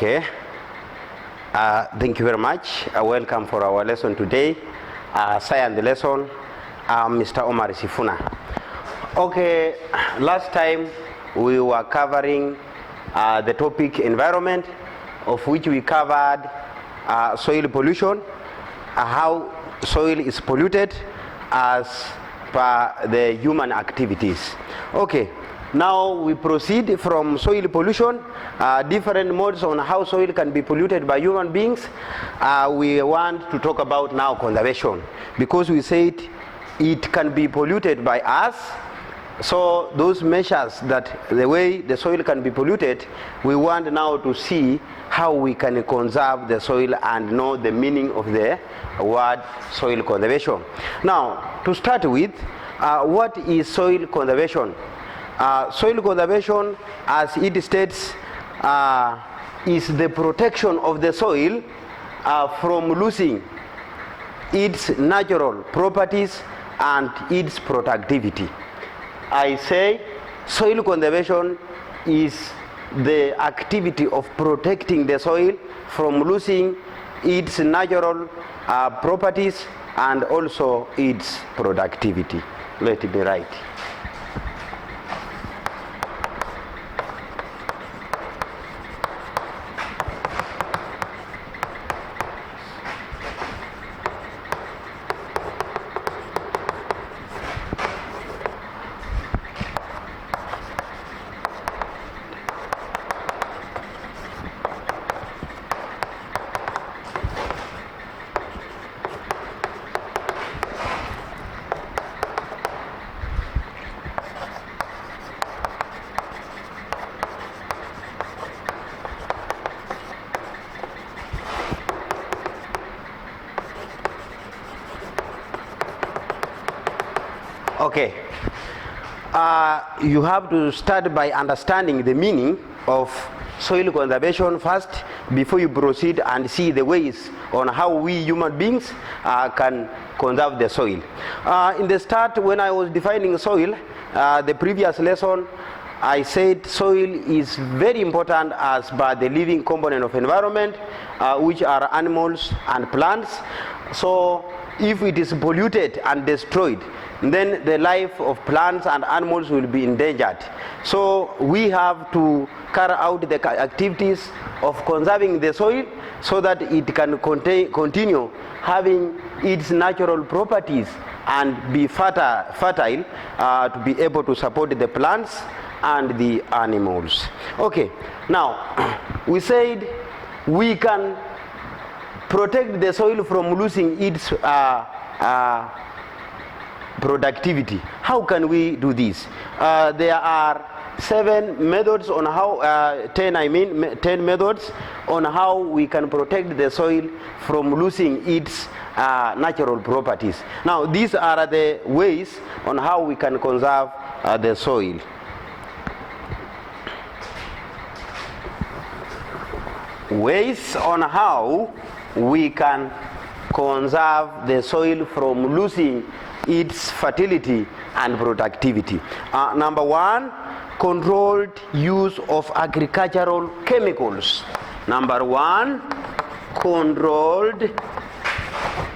Okay. Thank you very much. Welcome for our lesson today. Science lesson. Mr. Omar Sifuna. Okay. Last time we were covering the topic environment, of which we covered soil pollution, how soil is polluted as per the human activities. Okay. Now we proceed from soil pollution, different modes on how soil can be polluted by human beings. We want to talk about now conservation, because we said it can be polluted by us. So those measures, that the way the soil can be polluted, we want now to see how we can conserve the soil and know the meaning of the word soil conservation. Now, to start with, what is soil conservation? Soil conservation, as it states, is the protection of the soil from losing its natural properties and its productivity. I say soil conservation is the activity of protecting the soil from losing its natural properties and also its productivity. Let me write. Okay, you have to start by understanding the meaning of soil conservation first, before you proceed and see the ways on how we human beings can conserve the soil. In the start, when I was defining soil, the previous lesson, I said soil is very important as per the living component of environment, which are animals and plants. So if it is polluted and destroyed, then the life of plants and animals will be endangered. So we have to carry out the activities of conserving the soil so that it can continue having its natural properties and be fertile to be able to support the plants and the animals. Okay, now we said we can protect the soil from losing its productivity. How can we do this? There are 7 methods on how, 10 methods on how we can protect the soil from losing its natural properties. Now, these are the ways on how we can conserve the soil. Ways on how we can conserve the soil from losing its fertility and productivity. Number 1, controlled use of agricultural chemicals. Number 1, controlled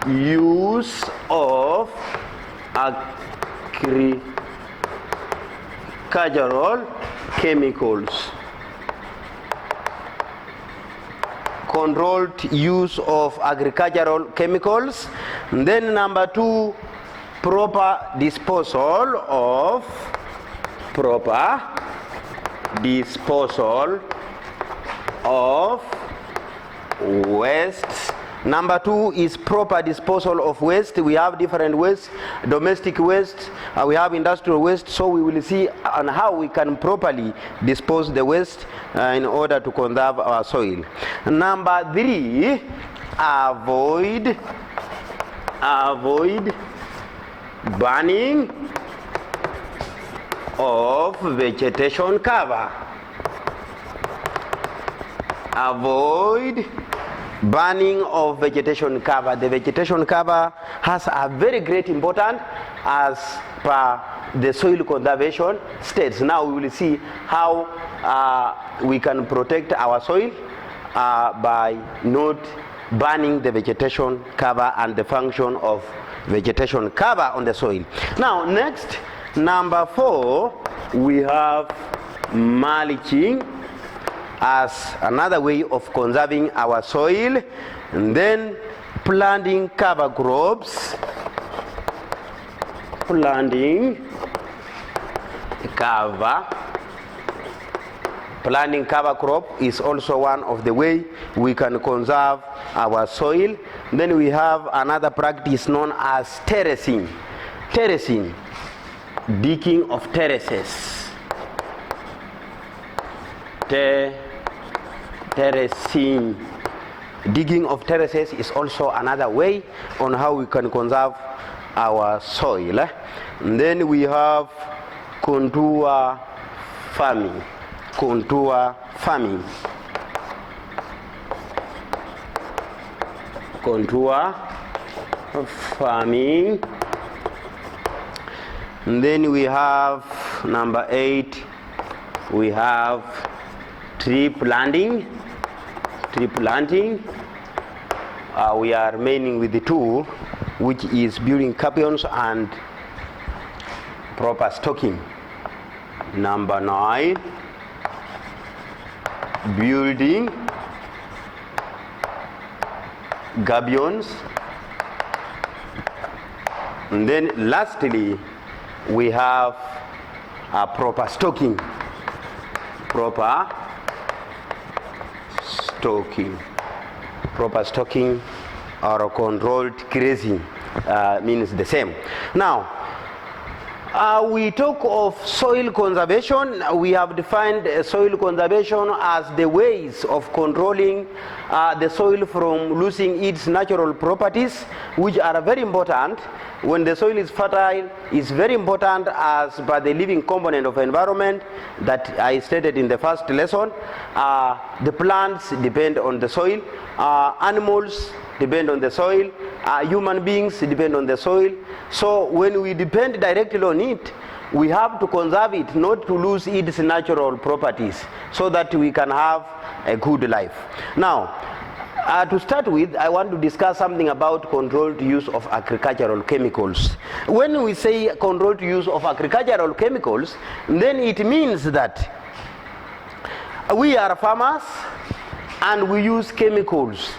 use of agricultural chemicals. Controlled use of agricultural chemicals. And then number 2, proper disposal of waste. Number 2 is proper disposal of waste. We have different waste: domestic waste, we have industrial waste. So we will see on how we can properly dispose the waste in order to conserve our soil. Number 3, avoid burning of vegetation cover. Avoid burning of vegetation cover. The vegetation cover has a very great importance as per the soil conservation states. Now we will see how we can protect our soil by not burning the vegetation cover and the function of vegetation cover on the soil. Now next, number 4, we have mulching as another way of conserving our soil, and then planting cover crops. Planting cover crop is also one of the way we can conserve our soil. Then we have another practice known as terracing. Terracing, digging of terraces. Terracing, digging of terraces is also another way on how we can conserve our soil. And then we have contour farming. Contour farming. Contour farming. And then we have number 8, we have tree planting. Tree planting, we are remaining with the 2, which is building capions and proper stocking. Number 9, building gabions. And then lastly, we have proper stocking. Proper stocking or controlled grazing means the same. Now we talk of soil conservation. We have defined soil conservation as the ways of controlling the soil from losing its natural properties, which are very important. When the soil is fertile, it's very important as per the living component of environment that I stated in the first lesson. The plants depend on the soil, animals depend on the soil, human beings depend on the soil. So when we depend directly on it, we have to conserve it, not to lose its natural properties, so that we can have a good life. Now, to start with, I want to discuss something about controlled use of agricultural chemicals. When we say controlled use of agricultural chemicals, then it means that we are farmers and we use chemicals.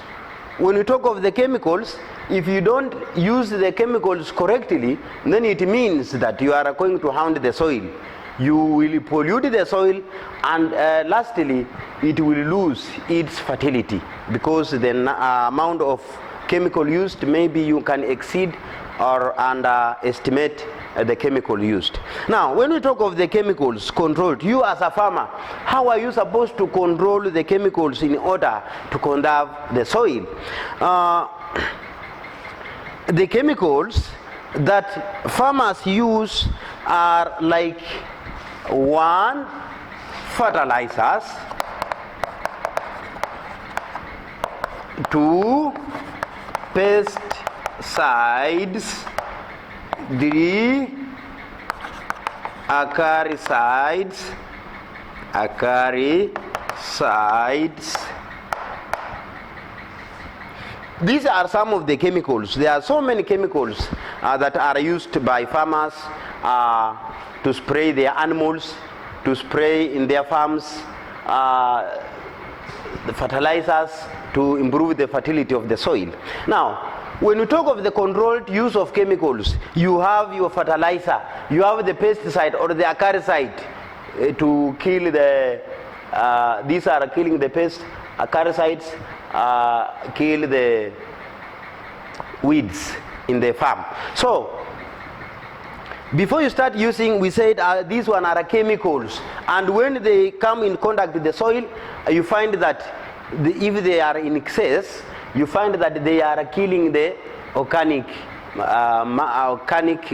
When we talk of the chemicals, if you don't use the chemicals correctly, then it means that you are going to harm the soil. You will pollute the soil, and lastly, it will lose its fertility, because the amount of chemical used, maybe you can exceed or underestimate the chemical used. Now, when we talk of the chemicals controlled, you as a farmer, how are you supposed to control the chemicals in order to conserve the soil? The chemicals that farmers use are like 1, fertilizers, 2, pesticides, 3, acaricides. These are some of the chemicals. There are so many chemicals that are used by farmers to spray their animals, to spray in their farms, the fertilizers to improve the fertility of the soil. Now, when we talk of the controlled use of chemicals, you have your fertilizer, you have the pesticide or the acaricide to kill the, these are killing the pest, acaricides kill the weeds in the farm. So, before you start using, we said these one are chemicals, and when they come in contact with the soil, you find that if they are in excess, you find that they are killing the organic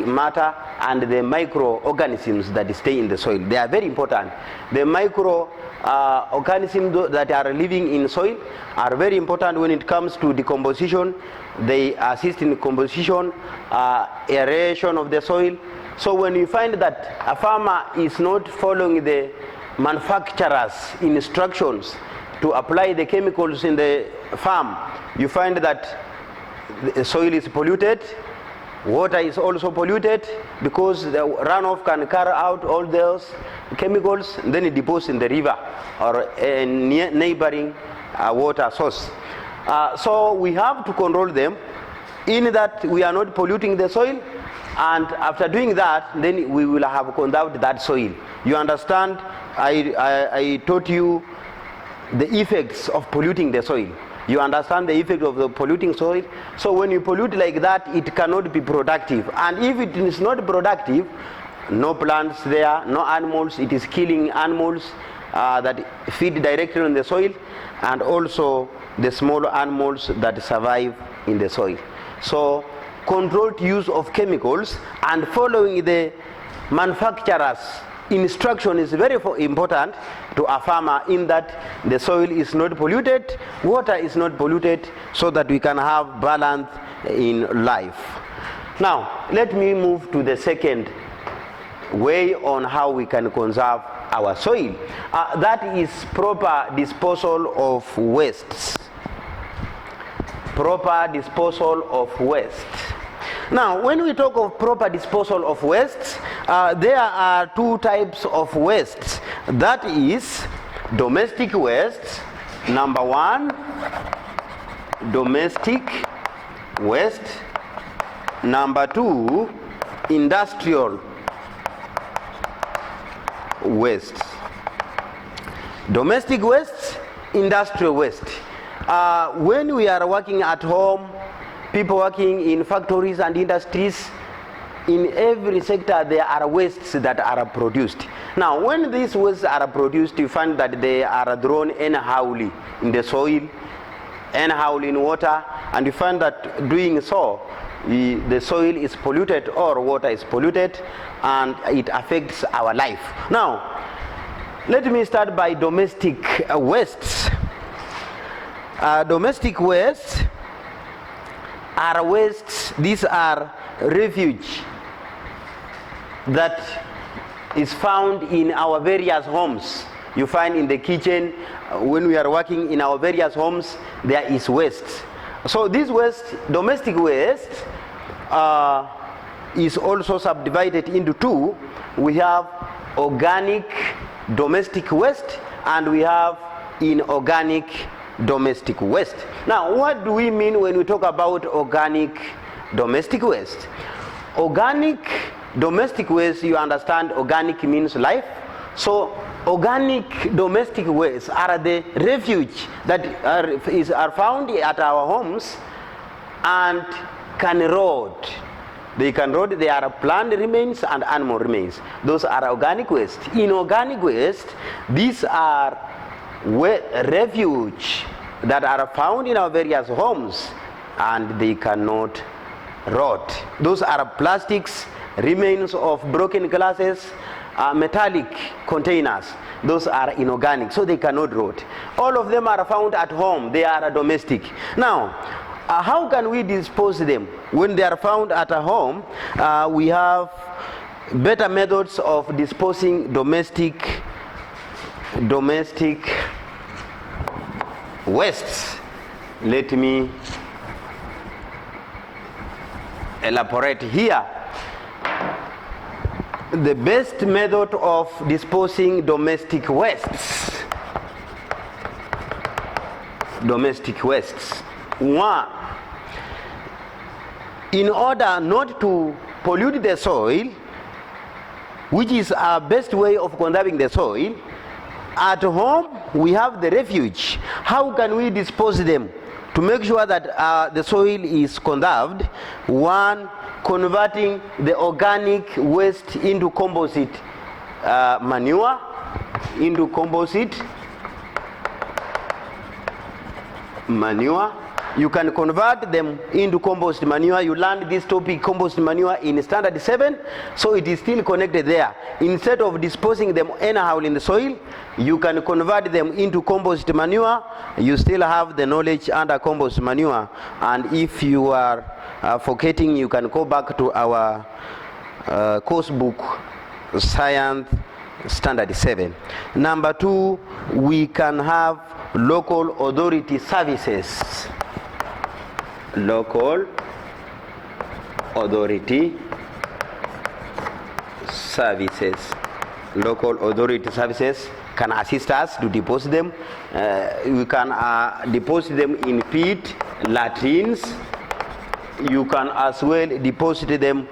matter and the microorganisms that stay in the soil. They are very important. The microorganisms that are living in soil are very important when it comes to decomposition. They assist in composition, aeration of the soil. So when you find that a farmer is not following the manufacturer's instructions to apply the chemicals in the farm, you find that the soil is polluted, water is also polluted, because the runoff can carry out all those chemicals, and then it deposits in the river or a neighboring water source. So we have to control them in that we are not polluting the soil, and after doing that, then we will have conserved that soil. You understand? I taught you the effects of polluting the soil. You understand the effect of the polluting soil. So when you pollute like that, it cannot be productive. And if it is not productive, no plants there, no animals, it is killing animals that feed directly on the soil, and also the small animals that survive in the soil. So controlled use of chemicals and following the manufacturer's instruction is very important to a farmer, in that the soil is not polluted, water is not polluted, so that we can have balance in life. Now let me move to the second way on how we can conserve our soil. That is proper disposal of wastes. Proper disposal of waste. Now, when we talk of proper disposal of wastes, there are two types of wastes. That is domestic waste. Number one, domestic waste. Number two, industrial waste. Domestic waste, industrial waste. When we are working at home, people working in factories and industries, in every sector there are wastes that are produced. Now when these wastes are produced, you find that they are thrown anyhowly in the soil, anyhowly in water, and you find that doing so, the soil is polluted or water is polluted, and it affects our life. Now let me start by domestic wastes. Domestic wastes are wastes, these are refuge that is found in our various homes. You find in the kitchen, when we are working in our various homes, there is waste. So this waste, domestic waste, is also subdivided into two. We have organic domestic waste, and we have inorganic domestic waste. Now what do we mean when we talk about organic domestic waste? Organic domestic waste, you understand, organic means life. So organic domestic waste are the refuge that are found at our homes and can rot. They can rot. They are plant remains and animal remains. Those are organic waste. Inorganic waste, these are refuge that are found in our various homes and they cannot rot. Those are plastics, remains of broken glasses, metallic containers. Those are inorganic, so they cannot rot. All of them are found at home. They are domestic. Now how can we dispose them? When they are found at a home, we have better methods of disposing domestic wastes. Let me elaborate here. The best method of disposing domestic wastes. Domestic wastes. One, in order not to pollute the soil, which is our best way of conserving the soil, at home we have the refuge. How can we dispose them to make sure that the soil is conserved? One, converting the organic waste into composite manure, into composite manure. You can convert them into compost manure. You learned this topic, compost manure, in standard 7, so it is still connected there. Instead of disposing them anyhow in the soil, you can convert them into compost manure. You still have the knowledge under compost manure, and if you are forgetting, you can go back to our course book, Science Standard 7. Number 2, we can have local authority services. Local authority services. Local authority services can assist us to deposit them. We can deposit them in pit latrines. You can as well deposit them.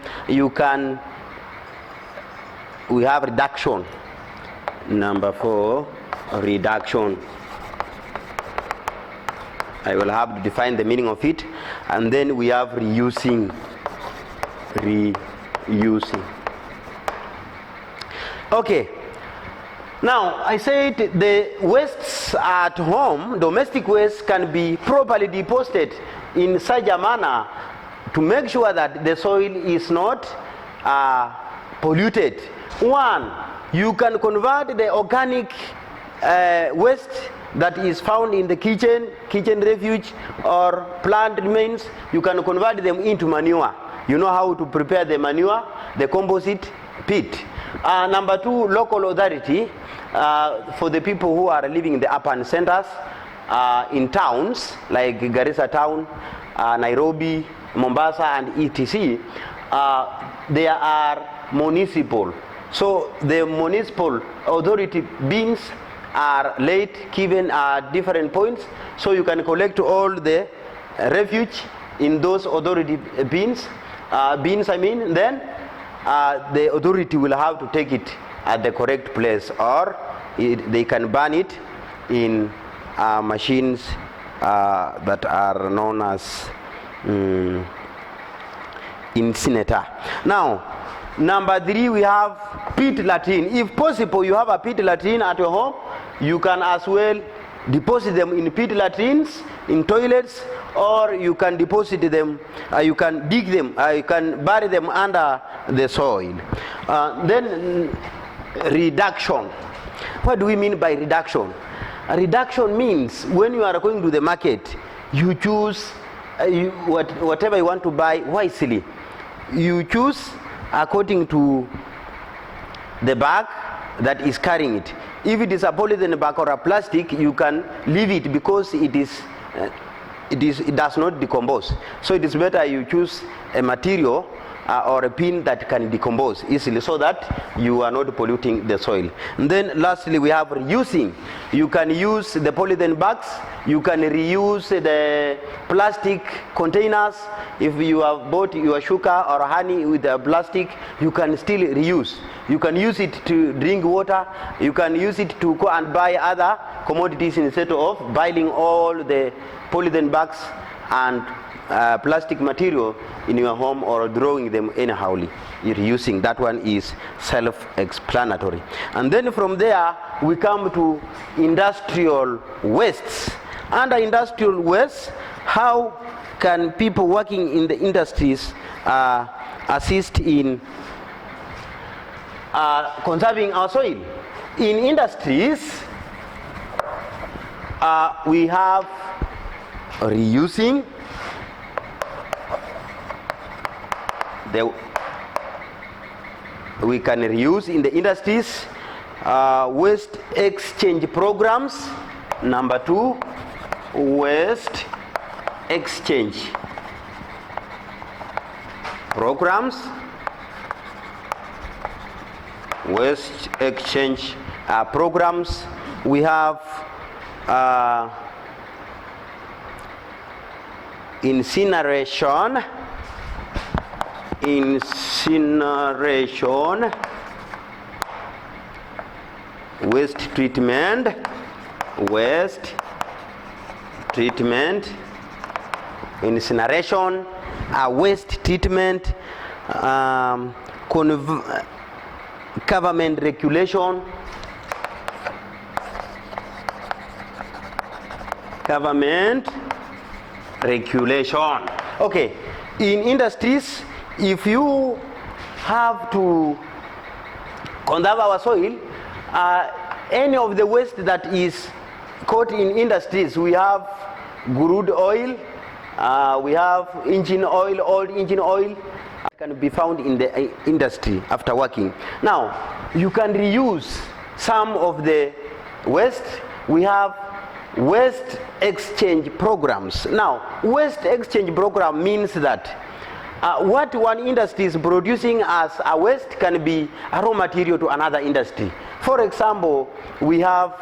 We have reduction. Number 4, reduction. I will have to define the meaning of it. And then we have reusing. Reusing. Okay. Now, I said the wastes at home, domestic waste, can be properly deposited in such a manner to make sure that the soil is not polluted. 1, you can convert the organic waste that is found in the kitchen refuge or plant remains. You can convert them into manure. You know how to prepare the manure, the composite pit. Number 2, local authority for the people who are living in the urban centers, in towns like Garissa town, Nairobi, Mombasa, and etc. They are municipal. So the municipal authority bins are laid, given at different points. So you can collect all the refuge in those authority bins. Then the authority will have to take it at the correct place, or they can burn it in machines that are known as incinerator. Now, number 3, we have pit latrine. If possible, you have a pit latrine at your home, you can as well deposit them in pit latrines, in toilets, or you can deposit them, you can dig them, you can bury them under the soil. Then reduction. What do we mean by reduction? Reduction means when you are going to the market, you choose whatever you want to buy wisely. You choose according to the bag that is carrying it. If it is a polyethylene bag or a plastic, you can leave it because it does not decompose. So it is better you choose a material or a pin that can decompose easily, so that you are not polluting the soil. And then lastly, we have reusing. You can use the polyethylene bags, you can reuse the plastic containers. If you have bought your sugar or honey with the plastic, you can still reuse. You can use it to drink water, you can use it to go and buy other commodities instead of buying all the polyethylene bags and plastic material in your home or throwing them anyhowly. You're using that one is self-explanatory. And then from there we come to industrial wastes. Under industrial wastes, how can people working in the industries assist in conserving our soil? In industries, we have reusing. We can reuse in the industries. Waste exchange programs. Number 2, waste exchange programs. Waste exchange programs. We have incineration. Incineration, waste treatment, incineration, waste treatment, government regulation, Okay, in industries, if you have to conserve our soil, any of the waste that is caught in industries, we have crude oil, we have engine oil, old engine oil, can be found in the industry after working. Now, you can reuse some of the waste, we have waste exchange programs. Now, waste exchange program means that what one industry is producing as a waste can be a raw material to another industry. For example, we have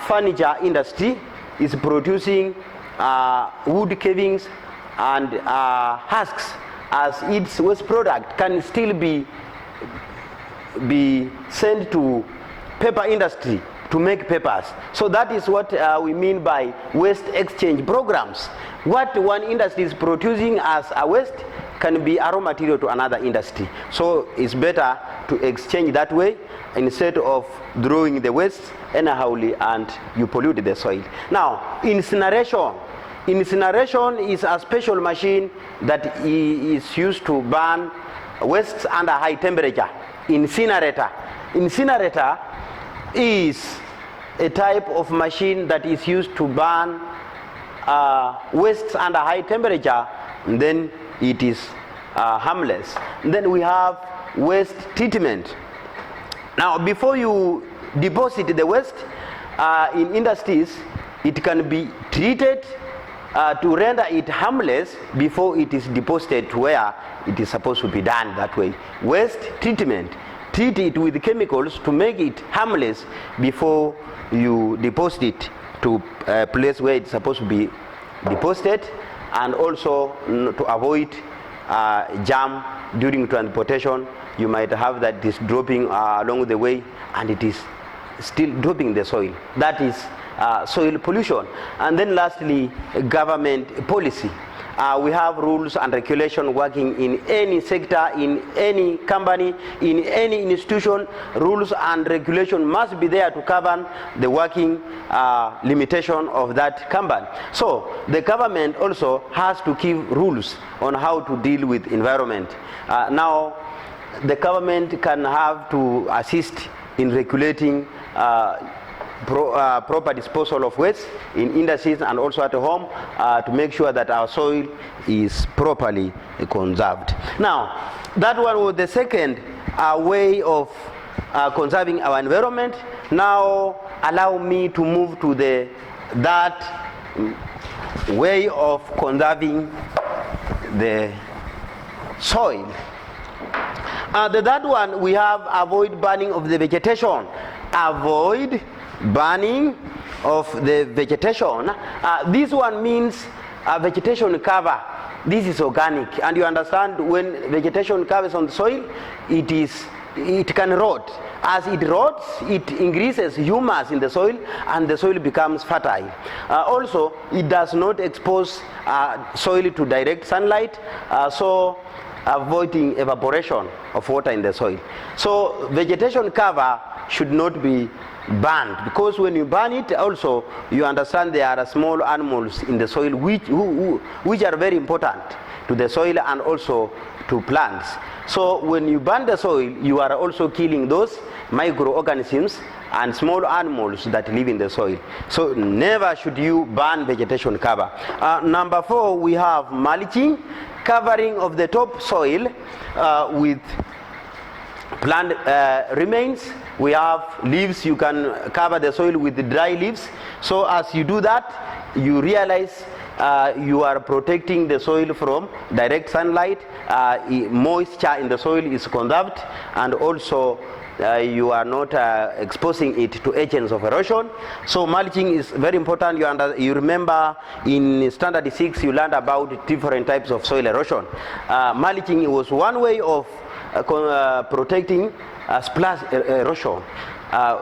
furniture industry is producing wood cavings and husks as its waste product can still be sent to paper industry to make papers. So that is what we mean by waste exchange programs. What one industry is producing as a waste can be a raw material to another industry. So it's better to exchange that way instead of throwing the waste anyhowly and you pollute the soil. Now, incineration. Incineration is a special machine that is used to burn wastes under high temperature. Incinerator. Incinerator is a type of machine that is used to burn wastes under high temperature, and then it is harmless. And then we have waste treatment. Now, before you deposit the waste in industries, it can be treated to render it harmless before it is deposited to where it is supposed to be done that way. Waste treatment. Treat it with chemicals to make it harmless before you deposit it to a place where it's supposed to be deposited, and also to avoid jam during transportation. You might have that this dropping along the way and it is still dropping the soil. That is soil pollution. And then lastly, government policy. We have rules and regulation working in any sector, in any company, in any institution. Rules and regulation must be there to govern the working limitation of that company. So the government also has to give rules on how to deal with environment. Now the government can have to assist in regulating proper disposal of waste in industries and also at home to make sure that our soil is properly conserved. Now, that one was the second way of conserving our environment. Now, allow me to move to that way of conserving the soil. The third one, we have avoid burning of the vegetation. Avoid burning of the vegetation. This one means vegetation cover. This is organic, and you understand when vegetation covers on the soil, it can rot. As it rots, it increases humus in the soil and the soil becomes fertile. Also, it does not expose soil to direct sunlight, so avoiding evaporation of water in the soil. So vegetation cover should not be burned, because when you burn it also, you understand there are small animals in the soil which are very important to the soil and also to plants. So when you burn the soil, you are also killing those microorganisms and small animals that live in the soil. So never should you burn vegetation cover. Number 4, we have mulching, covering of the top soil with plant remains. We have leaves. You can cover the soil with the dry leaves. So as you do that, you realize you are protecting the soil from direct sunlight. Moisture in the soil is conserved, and also you are not exposing it to agents of erosion. So mulching is very important. You remember in standard 6 you learned about different types of soil erosion. Mulching was one way of protecting splash erosion,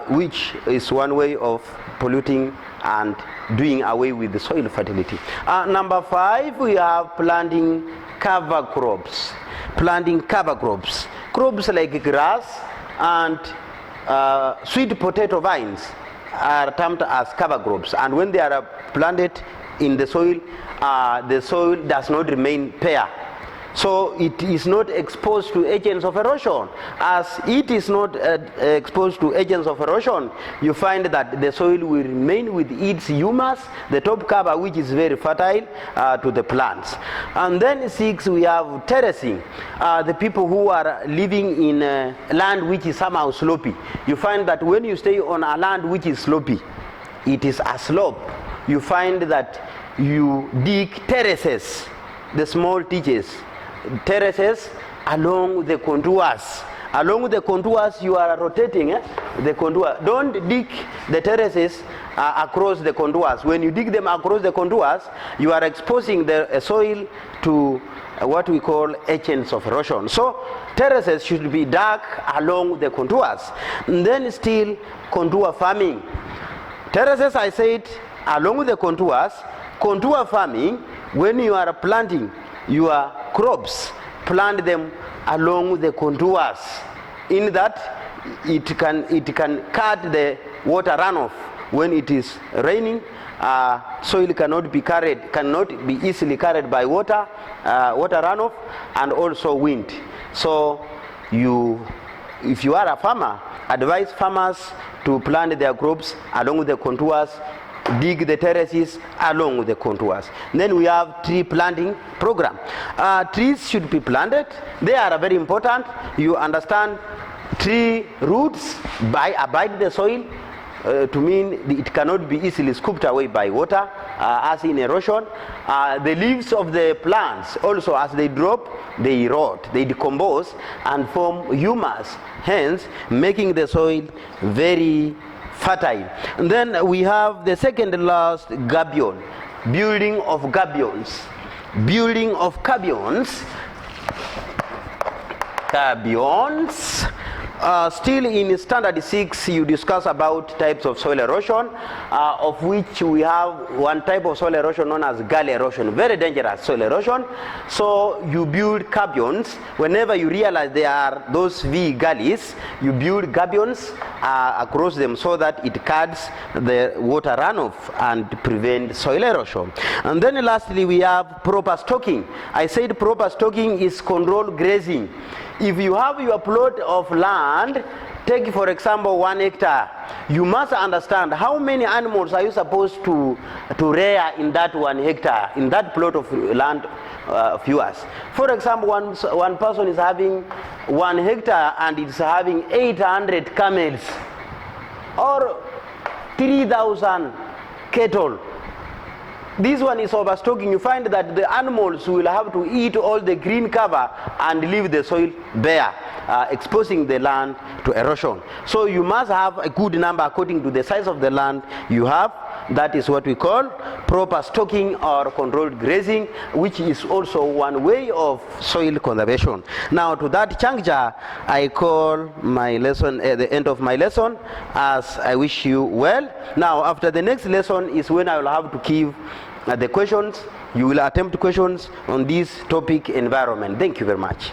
which is one way of polluting and doing away with the soil fertility. Number 5, we have planting cover crops. Planting cover crops. Crops like grass and sweet potato vines are termed as cover crops, and when they are planted in the soil does not remain bare. So it is not exposed to agents of erosion. As it is not exposed to agents of erosion, you find that the soil will remain with its humus, the top cover, which is very fertile to the plants. And then 6, we have terracing. The people who are living in land which is somehow slopey. You find that when you stay on a land which is slopey, it is a slope. You find that you dig terraces, the small terraces along the contours. Along the contours you are rotating the contour. Don't dig the terraces across the contours. When you dig them across the contours, you are exposing the soil to what we call agents of erosion. So terraces should be dug along the contours. And then still contour farming. Terraces, I said, along the contours. Contour farming, when you are planting your crops, plant them along the contours. In that, it can cut the water runoff. When it is raining, soil cannot be easily carried by water runoff, and also wind. So if you are a farmer, advise farmers to plant their crops along the contours, dig the terraces along the contours. Then we have tree planting program. Trees should be planted. They are very important. You understand, tree roots abide the soil to mean it cannot be easily scooped away by water, as in erosion. The leaves of the plants also, as they drop, they erode, they decompose and form humus, hence making the soil very fertile. And then we have the second last, gabion, building of gabions. Building of gabions. Still in standard 6, you discuss about types of soil erosion, of which we have one type of soil erosion known as galley erosion, very dangerous soil erosion. So you build gabions. Whenever you realize there are those V gullies, you build gabions across them so that it cuts the water runoff and prevent soil erosion. And then lastly, we have proper stocking. I said proper stocking is controlled grazing. If you have your plot of land, take for example 1 hectare, you must understand how many animals are you supposed to rear in that 1 hectare, in that plot of land of yours. For example, one person is having 1 hectare and it's having 800 camels or 3,000 cattle. This one is overstocking. You find that the animals will have to eat all the green cover and leave the soil bare, exposing the land to erosion. So you must have a good number according to the size of the land you have. That is what we call proper stocking or controlled grazing, which is also one way of soil conservation. Now to that juncture, I call my lesson at the end of my lesson, as I wish you well. Now after the next lesson is when I will have to give the questions. You will attempt questions on this topic, environment. Thank you very much.